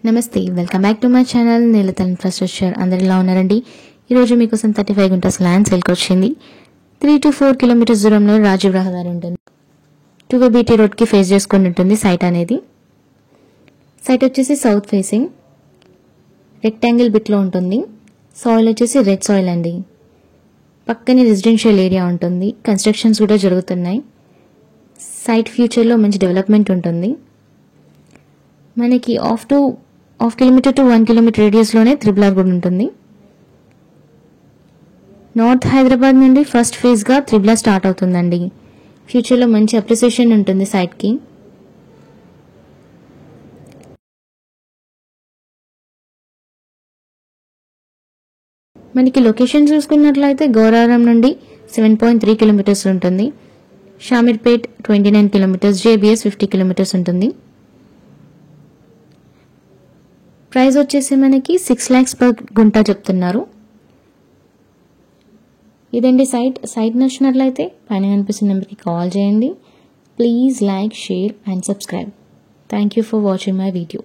నమస్తే, welcome back to my channel Neelatha infrastructure. అందరు ఎలా ఉన్నారండి? ఈరోజు మీకోసం 35 గుంటస్ ల్యాండ్ సేల్కి వచ్చింది. 3 to 4 కిలోమీటర్స్ దూరంలో రాజీవ్ రహదారి ఉంటుంది. 2 BT రోడ్కి ఫేస్ చేసుకుని ఉంటుంది సైట్ అనేది. సైట్ వచ్చేసి సౌత్ ఫేసింగ్ రెక్టాంగిల్ బిట్లో ఉంటుంది. సాయిల్ వచ్చేసి రెడ్ సాయిల్ అండి. పక్కనే రెసిడెన్షియల్ ఏరియా ఉంటుంది. కన్స్ట్రక్షన్స్ కూడా జరుగుతున్నాయి. సైట్ ఫ్యూచర్లో మంచి డెవలప్మెంట్ ఉంటుంది. మనకి హాఫ్ కిలోమీటర్ టు 1 కిలోమీటర్ రేడియస్లోనే RRR కూడా ఉంటుంది. నార్త్ హైదరాబాద్ నుండి ఫస్ట్ ఫేజ్గా RRR స్టార్ట్ అవుతుందండి. ఫ్యూచర్లో మంచి అప్రిసియేషన్ ఉంటుంది సైట్కి. మనకి లొకేషన్ చూసుకున్నట్లయితే గౌరారం నుండి 7.3 కిలోమీటర్స్ ఉంటుంది. షామీర్పేట్ 29 కిలోమీటర్స్, JBS 50 కిలోమీటర్స్ ఉంటుంది. ప్రైస్ వచ్చేసి మనకి 6 lakhs per గుంట చెప్తున్నారు. ఇదండి సైట్ నచ్చినట్లయితే పైన కనిపిస్తున్న నెంబర్కి కాల్ చేయండి. Please like, share and subscribe. Thank you for watching my video.